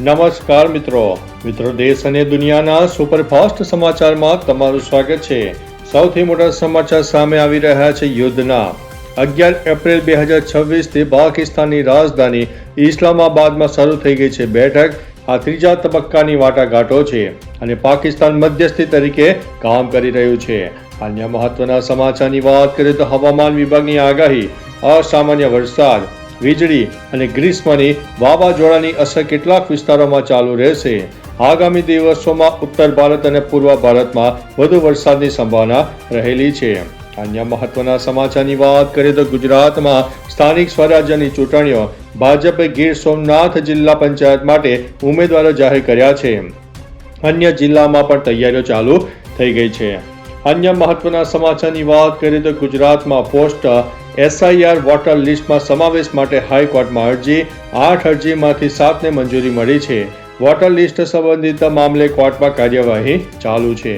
નમસ્કાર મિત્રો દેશ અને દુનિયાના સુપરફાસ્ટ સમાચારમાં તમારું સ્વાગત છે। સૌથી મોટા સમાચાર સામે આવી રહ્યા છે યુદ્ધના। 11 એપ્રિલ 2026 થી પાકિસ્તાનની રાજધાની ઇસ્લામાબાદમાં શરૂ થઈ ગઈ છે બેઠક। આ ત્રીજા તબક્કાની વાટાઘાટો છે અને પાકિસ્તાન મધ્યસ્થી તરીકે કામ કરી રહ્યું છે। અન્ય મહત્વના સમાચારની વાત કરીએ તો હવામાન વિભાગની આગાહી, અસામાન્ય વરસાદ, વીજળી અને ગ્રીષ્મની વાવાઝોડાની અસર કેટલાક વિસ્તારોમાં ચાલુ રહેશે। આગામી દિવસોમાં ઉત્તર ભારત અને પૂર્વ ભારતમાં વધુ વરસાદની સંભાવના રહેલી છે। અન્ય મહત્વના સમાચારની વાત કરીએ તો ગુજરાતમાં સ્થાનિક સ્વરાજ્યની ચૂંટણીઓ, ભાજપે ગીર સોમનાથ જિલ્લા પંચાયત માટે ઉમેદવારો જાહેર કર્યા છે। અન્ય જિલ્લામાં પણ તૈયારીઓ ચાલુ થઈ ગઈ છે। અન્ય મહત્વના સમાચારની વાત કરીએ તો ગુજરાતમાં પોસ્ટ SIR વોટર લિસ્ટમાં સમાવેશ માટે હાઈકોર્ટમાં અરજી, 8 અરજીમાંથી 7ને મંજૂરી મળી છે। વોટર લિસ્ટ સંબંધિત મામલે કોર્ટમાં કાર્યવાહી ચાલુ છે।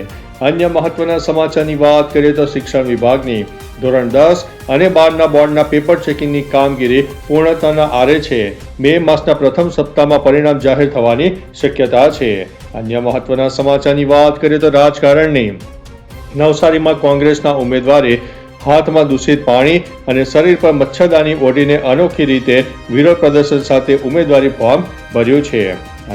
અન્ય મહત્વના સમાચારની વાત કરીએ તો શિક્ષણ વિભાગની ધોરણ 10 અને 12ના બોર્ડના પેપર ચેકિંગની કામગીરી પૂર્ણતાના આરે છે। મે માસના પ્રથમ સપ્તાહમાં પરિણામ જાહેર થવાની શક્યતા છે। અન્ય મહત્વના સમાચારની વાત કરીએ તો રાજકારણની નવસારીમાં કોંગ્રેસના ઉમેદવારે હાથમાં દૂષિત પાણી અને શરીર પર મચ્છરદાની ઓઢીને અનોખી રીતે વિરોધ પ્રદર્શન સાથે ઉમેદવારી ફોર્મ ભર્યું છે।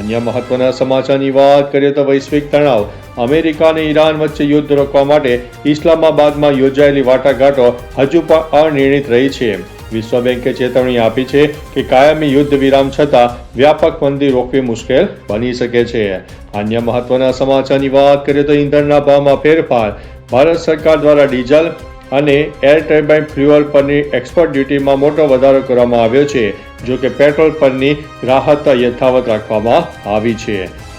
અન્ય મહત્વના સમાચારની વાત કરીએ તો વૈશ્વિક તણાવ, અમેરિકા અને ઈરાન વચ્ચે યુદ્ધ રોકવા માટે ઇસ્લામાબાદમાં યોજાયેલી વાટાઘાટો હજુ પણ અનિર્ણિત રહી છે। વિશ્વ બેંકે ચેતવણી આપી છે કે કાયમી યુદ્ધ વિરામ છતાં વ્યાપક મંદી રોકવી મુશ્કેલ બની શકે છે। અન્ય મહત્વના સમાચારની વાત કરીએ તો ઈંધણના ભાવમાં ફેરફાર, ભારત સરકાર દ્વારા ડીઝલ અને એર ટર્બાઇન ફ્યુઅલ પરની એક્સપોર્ટ ડ્યુટીમાં મોટો વધારો કરવામાં આવ્યો છે, જો કે પેટ્રોલ પરની રાહત યથાવત રાખવામાં આવી છે।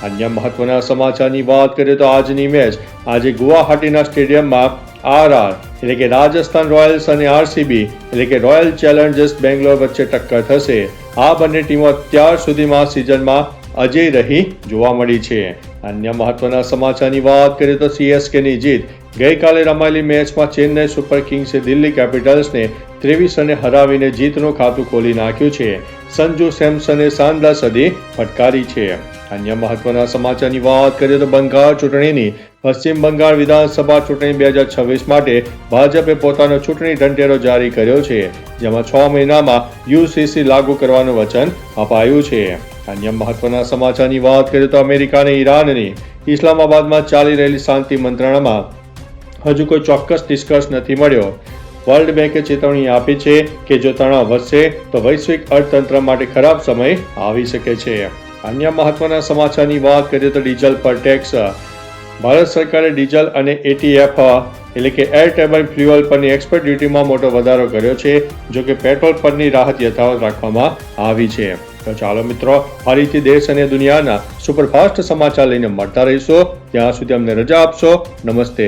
અન્ય મહત્વના સમાચારની વાત કરીએ તો આજની મેચ આજે ગુવાહાટીના સ્ટેડિયમમાં RR એટલે કે રાજસ્થાન રોયલ્સ અને RCB એટલે કે રોયલ ચેલેન્જર્સ બેંગ્લોર વચ્ચે ટક્કર થશે। આ બંને ટીમો અત્યાર સુધીમાં સિઝનમાં અજેય રહી જોવા મળી છે। અન્ય મહત્વના સમાચારની વાત કરીએ તો CSKની જીત, ગઈકાલે રમાયેલી મેચમાં ચેન્નઈ સુપર કિંગ્સે દિલ્હી કેપિટલ્સને 23 રને હરાવીને જીતનું ખાતું ખોલી નાખ્યું છે। સંજુ સેમસને શાનદાર સદી ફટકારી છે। અન્ય મહત્વના સમાચારની વાત કરીએ તો બંગાળ ચૂંટણીની, પશ્ચિમ બંગાળ વિધાનસભા ચૂંટણી 2026 માટે ભાજપે પોતાનો ચૂંટણી ઢંઢેરો જારી કર્યો છે, જેમાં 6 મહિનામાં UCC લાગુ કરવાનું વચન અપાયું છે। અન્ય મહત્વના સમાચારની વાત કરીએ તો અમેરિકા અને ઈરાનની ઇસ્લામાબાદમાં ચાલી રહેલી શાંતિ મંત્રણામાં હજુ કોઈ ચોક્કસ નિષ્કર્ષ નથી મળ્યો। વર્લ્ડ બેંકે ચેતવણી આપી છે કે જો તણાવ વધશે તો વૈશ્વિક અર્થતંત્ર માટે ખરાબ સમય આવી શકે છે। અન્ય મહત્વના સમાચારની વાત કરીએ તો ડીઝલ પર ટેક્સ, ભારત સરકારે ડીઝલ અને ATF એટલે કે એર ટર્બાઇન ફ્યુઅલ પરની એક્સપોર્ટ ડ્યુટીમાં મોટો વધારો કર્યો છે, જો કે પેટ્રોલ પરની રાહત યથાવત રાખવામાં આવી છે। તો ચાલો મિત્રો, ફરીથી દેશ અને દુનિયાના સુપરફાસ્ટ સમાચાર લઈને મળતા રહીશું। ત્યાં સુધી અમને રજા આપશો। નમસ્તે।